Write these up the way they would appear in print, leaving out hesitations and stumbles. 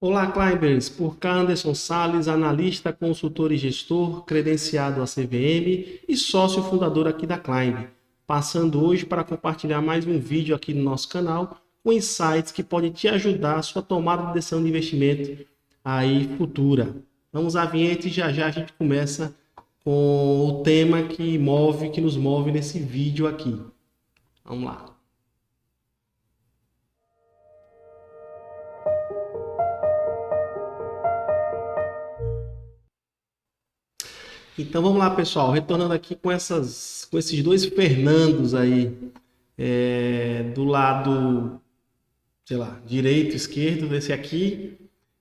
Olá, Climbers! Por cá, Anderson Sales, analista, consultor e gestor, credenciado à CVM e sócio fundador aqui da Climb. Passando hoje para compartilhar mais um vídeo aqui no nosso canal com insights que podem te ajudar a sua tomada de decisão de investimento aí futura. Vamos à vinheta e já a gente começa com o tema que nos move nesse vídeo aqui. Vamos lá. Então vamos lá, pessoal, retornando aqui com esses dois Fernandos aí, do lado, sei lá, direito, esquerdo, esse aqui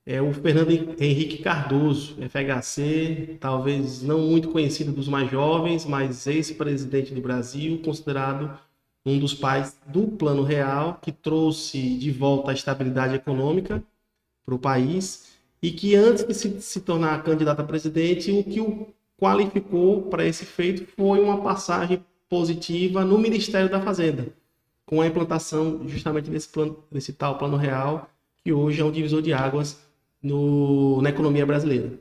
é o Fernando Henrique Cardoso, FHC, talvez não muito conhecido dos mais jovens, mas ex-presidente do Brasil, considerado um dos pais do Plano Real, que trouxe de volta a estabilidade econômica para o país e que antes de se tornar candidato a presidente, o que o qualificou para esse feito foi uma passagem positiva no Ministério da Fazenda, com a implantação justamente desse tal Plano Real, que hoje é um divisor de águas na economia brasileira.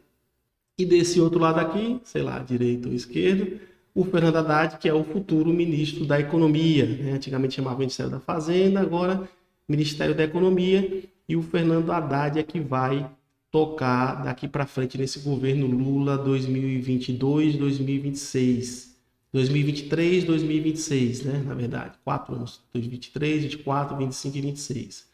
E desse outro lado aqui, sei lá, direito ou esquerdo, o Fernando Haddad, que é o futuro ministro da Economia, né? Antigamente chamava Ministério da Fazenda, agora Ministério da Economia, e o Fernando Haddad é que vai tocar daqui para frente nesse governo Lula 2022, 2026, 2023, 2026, né? Na verdade, 4 anos, 2023, 24, 25 e 26.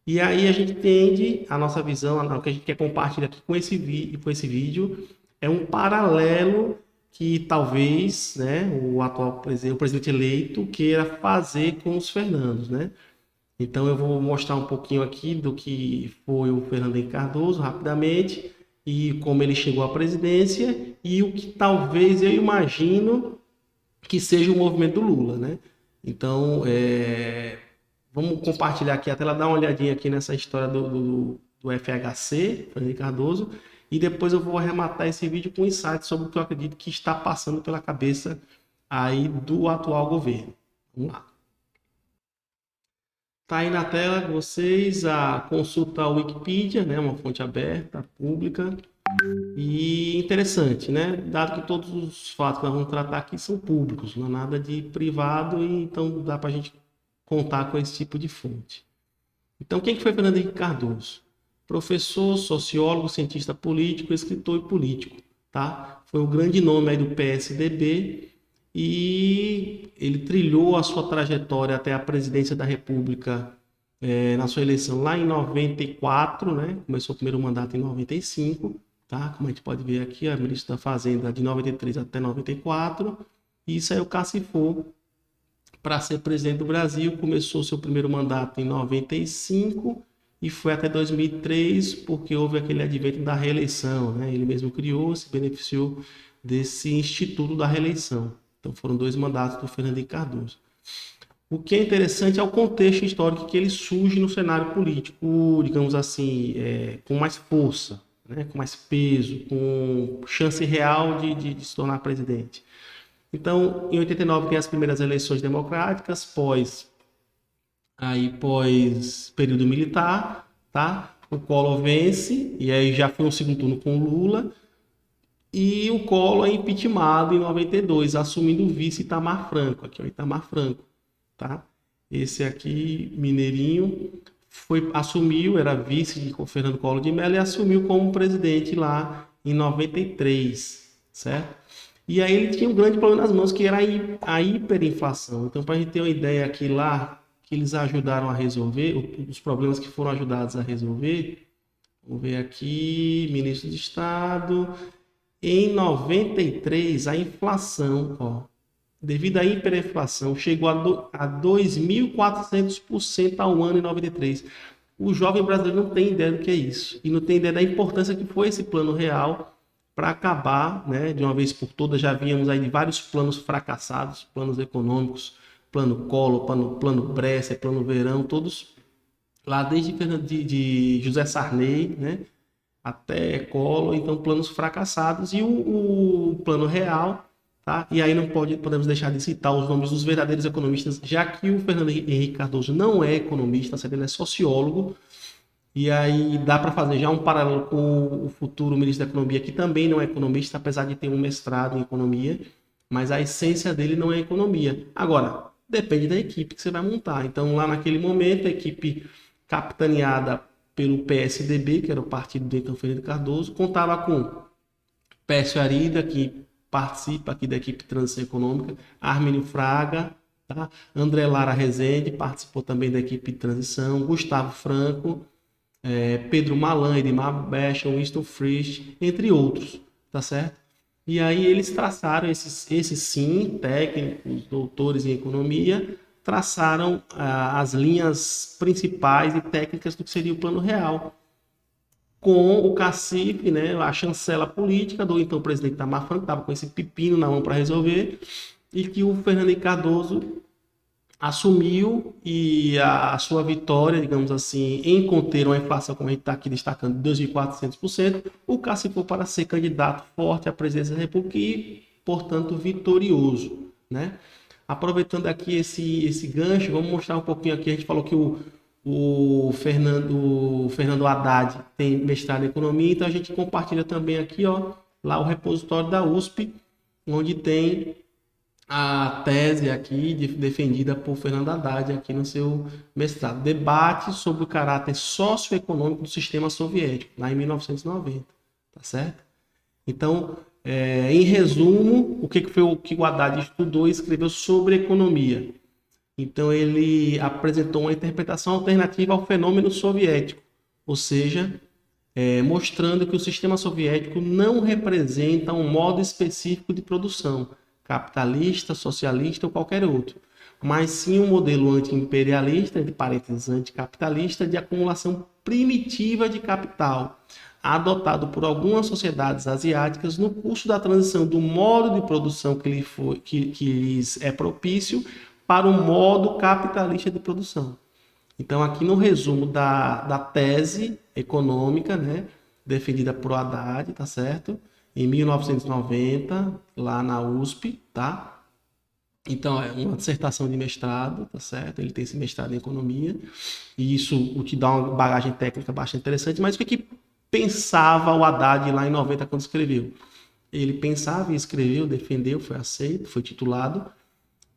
E aí a gente tende, a nossa visão, o que a gente quer compartilhar aqui com esse vídeo, é um paralelo que talvez, né, o presidente eleito queira fazer com os Fernandos, né? Então eu vou mostrar um pouquinho aqui do que foi o Fernando Henrique Cardoso, rapidamente, e como ele chegou à presidência, e o que talvez eu imagino que seja o movimento do Lula, né? Então, vamos compartilhar aqui, até ela dar uma olhadinha aqui nessa história do FHC, Fernando Henrique Cardoso, e depois eu vou arrematar esse vídeo com insights sobre o que eu acredito que está passando pela cabeça aí do atual governo. Vamos lá. Tá aí na tela de vocês a consulta a Wikipedia, né, uma fonte aberta, pública e interessante, né? Dado que todos os fatos que nós vamos tratar aqui são públicos, não há nada de privado, e então dá para a gente contar com esse tipo de fonte. Então, quem que foi Fernando Henrique Cardoso? Professor, sociólogo, cientista político, escritor e político, tá? Foi o grande nome aí do PSDB, e ele trilhou a sua trajetória até a presidência da República na sua eleição lá em 94, né? Começou o primeiro mandato em 95, tá? Como a gente pode ver aqui, a ministro da Fazenda de 93 até 94, e isso aí o cacifou para ser presidente do Brasil. Começou seu primeiro mandato em 95 e foi até 2003, porque houve aquele advento da reeleição, né? Ele mesmo criou, se beneficiou desse instituto da reeleição. Então foram 2 mandatos do Fernando Henrique Cardoso. O que é interessante é o contexto histórico que ele surge no cenário político, digamos assim, com mais força, né? Com mais peso, com chance real de se tornar presidente. Então, em 89 tem as primeiras eleições democráticas, pós período militar, tá? O Collor vence, e aí já foi um segundo turno com o Lula, e o Collor é impeachmentado em 92, assumindo o vice Itamar Franco. Aqui é o Itamar Franco, tá? Esse aqui, mineirinho, assumiu, era vice de Fernando Collor de Mello, e assumiu como presidente lá em 93, certo? E aí ele tinha um grande problema nas mãos, que era a hiperinflação. Então, para a gente ter uma ideia aqui lá, que eles ajudaram a resolver, os problemas que foram ajudados a resolver, vamos ver aqui, ministro de Estado. Em 93, a inflação, ó, devido à hiperinflação, chegou a 2.400% ao ano em 93. O jovem brasileiro não tem ideia do que é isso, e não tem ideia da importância que foi esse Plano Real para acabar, né, de uma vez por todas. Já víamos aí de vários planos fracassados, planos econômicos, plano Collor, plano Bresser, plano Verão, todos lá desde de José Sarney, né, até Collor, então planos fracassados, e o Plano Real, tá? E aí não podemos deixar de citar os nomes dos verdadeiros economistas, já que o Fernando Henrique Cardoso não é economista, ele é sociólogo, E aí dá para fazer já um paralelo com o futuro ministro da Economia, que também não é economista, apesar de ter um mestrado em economia, mas a essência dele não é economia. Agora, depende da equipe que você vai montar. Então, lá naquele momento, a equipe capitaneada pelo PSDB, que era o partido do então Fernando Cardoso, contava com Pécio Arida, que participa aqui da equipe de transição econômica, Armínio Fraga, tá? André Lara Rezende participou também da equipe de transição, Gustavo Franco, Pedro Malan, Edmar Bechel, Winston Frist, entre outros, tá certo? E aí eles traçaram, esses sim, técnicos, doutores em economia, traçaram as linhas principais e técnicas do que seria o Plano Real, com o cacife, né, a chancela política do então presidente Itamar Franco, que estava com esse pepino na mão para resolver, e que o Fernando Henrique Cardoso assumiu, e a sua vitória, digamos assim, em conter uma inflação, como a gente está aqui destacando, de 2.400%, o cacifou para ser candidato forte à presidência da República e, portanto, vitorioso, né? Aproveitando aqui esse gancho, vamos mostrar um pouquinho aqui. A gente falou que o Fernando Haddad tem mestrado em economia, então a gente compartilha também aqui, ó, lá o repositório da USP, onde tem a tese aqui defendida por Fernando Haddad aqui no seu mestrado. Debate sobre o caráter socioeconômico do sistema soviético, lá em 1990, tá certo? Então, em resumo, o que foi o que o Haddad estudou e escreveu sobre economia? Então, ele apresentou uma interpretação alternativa ao fenômeno soviético, ou seja, mostrando que o sistema soviético não representa um modo específico de produção, capitalista, socialista ou qualquer outro, mas sim um modelo anti-imperialista, entre parênteses, anticapitalista, de acumulação primitiva de capital, adotado por algumas sociedades asiáticas no curso da transição do modo de produção que lhes é propício para o modo capitalista de produção. Então, aqui no resumo da tese econômica, né, defendida por Haddad, tá certo? Em 1990, lá na USP, tá? Então, é uma dissertação de mestrado, tá certo? Ele tem esse mestrado em economia, e isso o te dá uma bagagem técnica bastante interessante, mas o que pensava o Haddad lá em 90 quando escreveu? Ele pensava e escreveu, defendeu, foi aceito, foi titulado,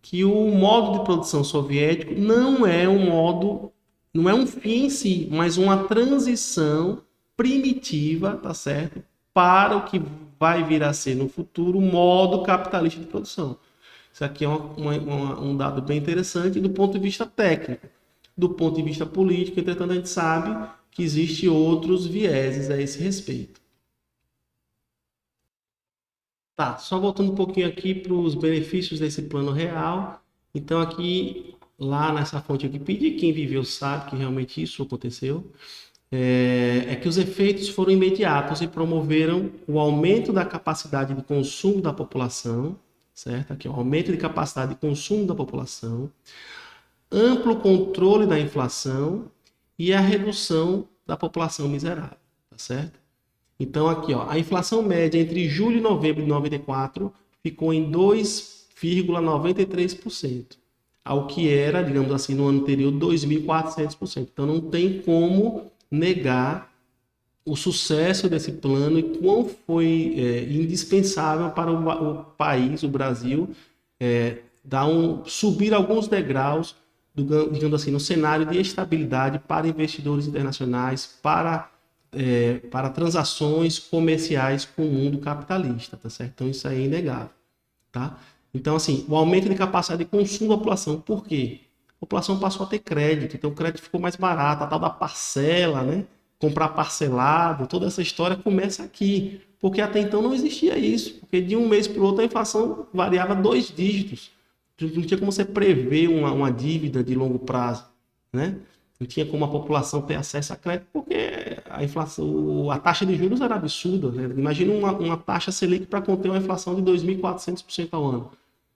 que o modo de produção soviético não é um fim em si, mas uma transição primitiva, tá certo? Para o que vai vir a ser no futuro o modo capitalista de produção. Isso aqui é um dado bem interessante do ponto de vista técnico. Do ponto de vista político, entretanto, a gente sabe que existem outros vieses a esse respeito. Tá, só voltando um pouquinho aqui para os benefícios desse plano real. Então, aqui, lá nessa fonte Wikipedia, quem viveu sabe que realmente isso aconteceu, que os efeitos foram imediatos e promoveram o aumento da capacidade de consumo da população, certo? Aqui, o aumento de capacidade de consumo da população, amplo controle da inflação e a redução da população miserável, tá certo? Então, aqui, ó, a inflação média entre julho e novembro de 94 ficou em 2,93%, ao que era, digamos assim, no ano anterior, 2.400%. Então, não tem como negar o sucesso desse plano e quão foi indispensável para o país, o Brasil, subir alguns degraus, digamos assim, no cenário de estabilidade para investidores internacionais, para transações comerciais com o mundo capitalista, tá certo? Então isso aí é inegável, tá? Então, assim, o aumento de capacidade de consumo da população, por quê? A população passou a ter crédito, então o crédito ficou mais barato, a tal da parcela, né? Comprar parcelado, toda essa história começa aqui, porque até então não existia isso, porque de um mês para o outro a inflação variava 2 dígitos, não tinha como você prever uma dívida de longo prazo, né? Não tinha como a população ter acesso a crédito, porque a inflação, a taxa de juros era absurda, né? Imagina uma taxa Selic para conter uma inflação de 2.400% ao ano.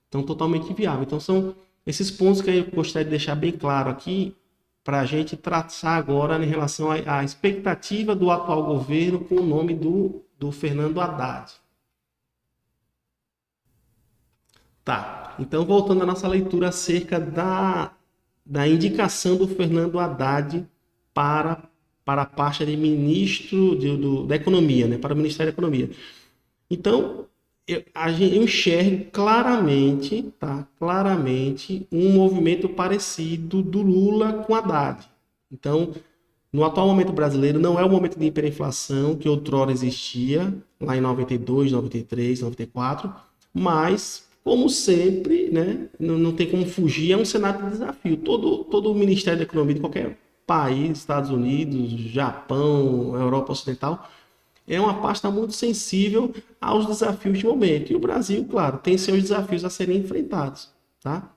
Então, totalmente inviável. Então, são esses pontos que eu gostaria de deixar bem claro aqui, para a gente traçar agora em relação à expectativa do atual governo com o nome do Fernando Haddad. Tá, então voltando à nossa leitura acerca da indicação do Fernando Haddad para para a pasta de ministro da Economia, né, para o Ministério da Economia. Então, eu enxergo claramente, tá, claramente um movimento parecido do Lula com Haddad. Então, no atual momento brasileiro, não é o momento de hiperinflação que outrora existia, lá em 92, 93, 94, mas, como sempre, né, não tem como fugir, é um cenário de desafio. Todo o Ministério da Economia de qualquer país, Estados Unidos, Japão, Europa Ocidental, é uma pasta muito sensível aos desafios de momento. E o Brasil, claro, tem seus desafios a serem enfrentados, tá?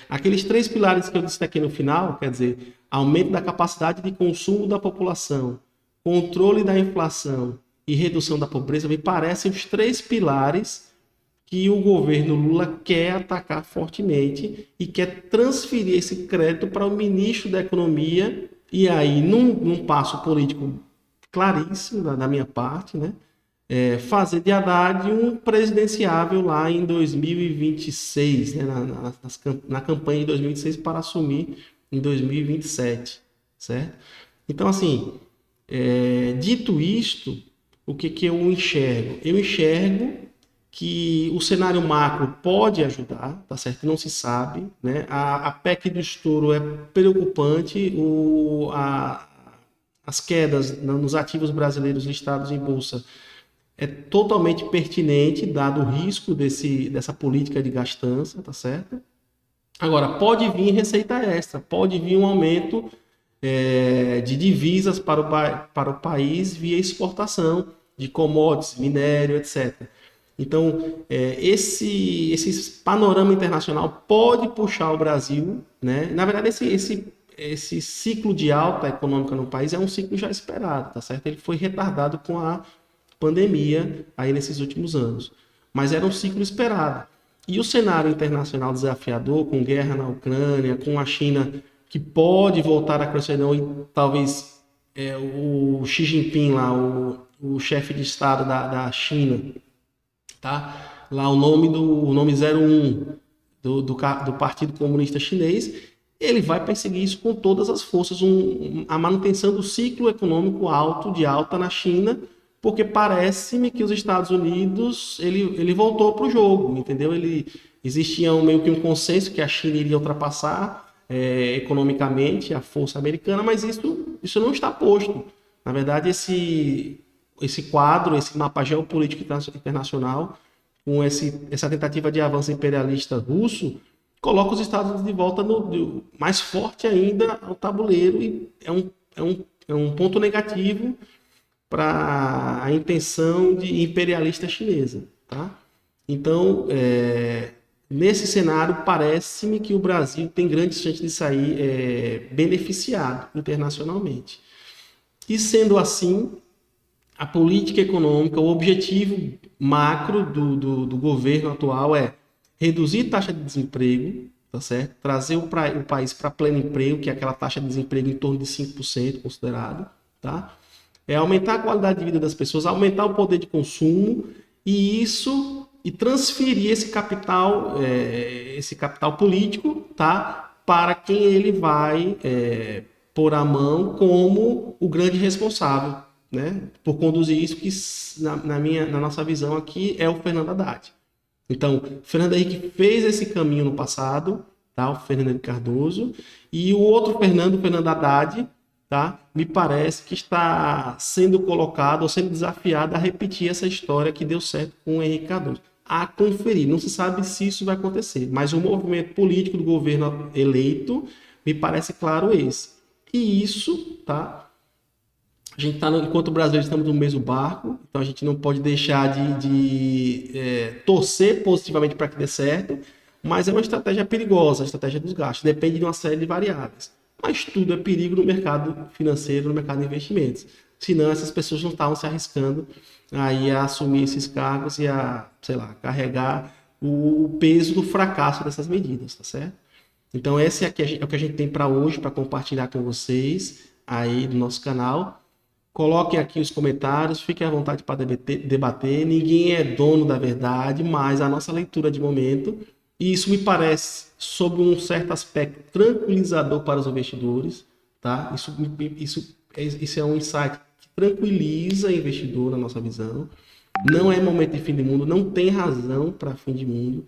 Aqueles 3 pilares que eu destaquei no final, quer dizer, aumento da capacidade de consumo da população, controle da inflação e redução da pobreza, me parecem os 3 pilares que o governo Lula quer atacar fortemente e quer transferir esse crédito para o ministro da Economia, e aí, num passo político claríssimo da minha parte, né? Fazer de Haddad um presidenciável lá em 2026, né, na campanha de 2026 para assumir em 2027, certo? Então, assim, dito isto, o que eu enxergo? Eu enxergo que o cenário macro pode ajudar, tá certo? Não se sabe, né? A PEC do estouro é preocupante, as quedas nos ativos brasileiros listados em bolsa é totalmente pertinente, dado o risco dessa política de gastança, tá certo? Agora, pode vir receita extra, pode vir um aumento de divisas para o país via exportação de commodities, minério, etc. Então, esse panorama internacional pode puxar o Brasil, né? Na verdade, esse ciclo de alta econômica no país é um ciclo já esperado, tá certo? Ele foi retardado com a pandemia aí nesses últimos anos, mas era um ciclo esperado. E o cenário internacional desafiador, com guerra na Ucrânia, com a China que pode voltar a crescer, não, e talvez o Xi Jinping lá, o chefe de Estado da China, tá? Lá o nome 01 do Partido Comunista Chinês, ele vai perseguir isso com todas as forças, a manutenção do ciclo econômico de alta na China, porque parece-me que os Estados Unidos, ele voltou para o jogo, entendeu? Existia meio que um consenso que a China iria ultrapassar economicamente a força americana, mas isso não está posto. Na verdade, esse quadro, esse mapa geopolítico internacional, com essa tentativa de avanço imperialista russo, coloca os Estados Unidos de volta mais forte ainda ao tabuleiro, e é um ponto negativo para a intenção de imperialista chinesa, tá? Então, nesse cenário, parece-me que o Brasil tem grandes chances de sair beneficiado internacionalmente. E sendo assim, a política econômica, o objetivo macro do governo atual é reduzir a taxa de desemprego, tá certo? Trazer o país para pleno emprego, que é aquela taxa de desemprego em torno de 5% considerado, tá? Aumentar a qualidade de vida das pessoas, aumentar o poder de consumo e transferir esse capital político, tá, para quem ele vai pôr a mão como o grande responsável, né, por conduzir isso, que na nossa visão aqui é o Fernando Haddad. Então, o Fernando Henrique fez esse caminho no passado, tá, o Fernando Henrique Cardoso, e o outro Fernando Haddad, tá, me parece que está sendo colocado ou sendo desafiado a repetir essa história que deu certo com o Henrique Cardoso. A conferir, não se sabe se isso vai acontecer, mas o movimento político do governo eleito me parece claro esse. E isso, tá? A gente está, enquanto brasileiros, estamos no mesmo barco, então a gente não pode deixar de torcer positivamente para que dê certo, mas é uma estratégia perigosa, a estratégia dos gastos, depende de uma série de variáveis. Mas tudo é perigo no mercado financeiro, no mercado de investimentos. Senão essas pessoas não estavam se arriscando aí a assumir esses cargos e a, sei lá, carregar o peso do fracasso dessas medidas, tá certo? Então esse aqui é o que a gente tem para hoje, para compartilhar com vocês aí do nosso canal. Coloquem aqui os comentários, fiquem à vontade para debater. Ninguém é dono da verdade, mas a nossa leitura de momento, e isso me parece, sob um certo aspecto, tranquilizador para os investidores, tá? Isso é um insight que tranquiliza o investidor na nossa visão. Não é momento de fim de mundo, não tem razão para fim de mundo.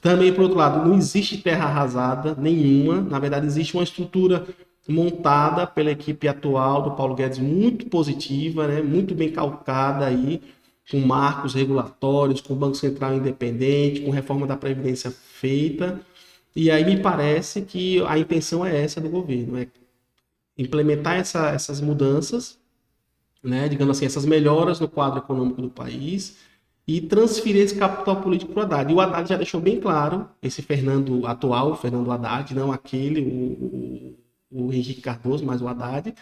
Também, por outro lado, não existe terra arrasada nenhuma. Na verdade, existe uma estrutura montada pela equipe atual do Paulo Guedes muito positiva, né? Muito bem calcada aí, com marcos regulatórios, com o Banco Central independente, com reforma da Previdência feita. E aí me parece que a intenção é essa do governo, é implementar essas mudanças, né? Digamos assim, essas melhoras no quadro econômico do país e transferir esse capital político para o Haddad. E o Haddad já deixou bem claro, esse Fernando atual, o Fernando Haddad, não aquele, o Henrique Cardoso, mas o Haddad,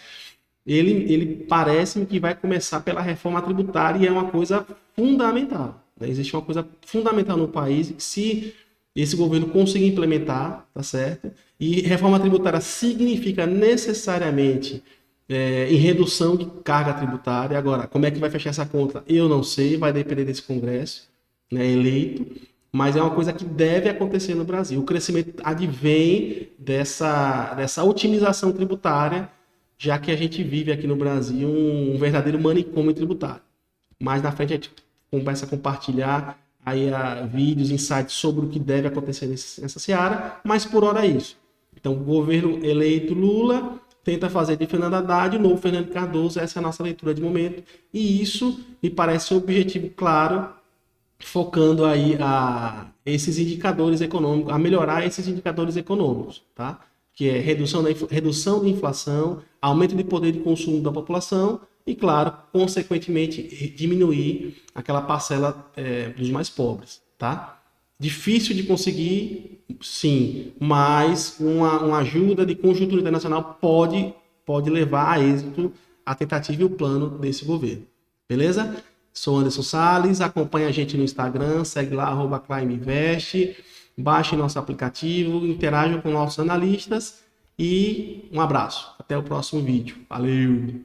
ele parece-me que vai começar pela reforma tributária e é uma coisa fundamental, né? Existe uma coisa fundamental no país que se esse governo conseguir implementar, tá certo? E reforma tributária significa necessariamente em redução de carga tributária. Agora, como é que vai fechar essa conta? Eu não sei, vai depender desse Congresso, né, eleito, mas é uma coisa que deve acontecer no Brasil. O crescimento advém dessa otimização tributária, já que a gente vive aqui no Brasil um verdadeiro manicômio tributário. Mais na frente a gente começa a compartilhar aí vídeos, insights sobre o que deve acontecer nessa seara, mas por hora é isso. Então, o governo eleito Lula tenta fazer de Fernando Haddad o novo Fernando Cardoso, essa é a nossa leitura de momento, e isso me parece um objetivo claro, focando aí esses indicadores econômicos, a melhorar esses indicadores econômicos, tá? Que é redução da inflação, aumento de poder de consumo da população e, claro, consequentemente, diminuir aquela parcela dos mais pobres, tá? Difícil de conseguir, sim, mas uma ajuda de conjuntura internacional pode levar a êxito a tentativa e o plano desse governo. Beleza? Sou Anderson Salles, acompanha a gente no Instagram, segue lá, @ClimeInvest, baixe nosso aplicativo, interajam com nossos analistas e um abraço. Até o próximo vídeo. Valeu!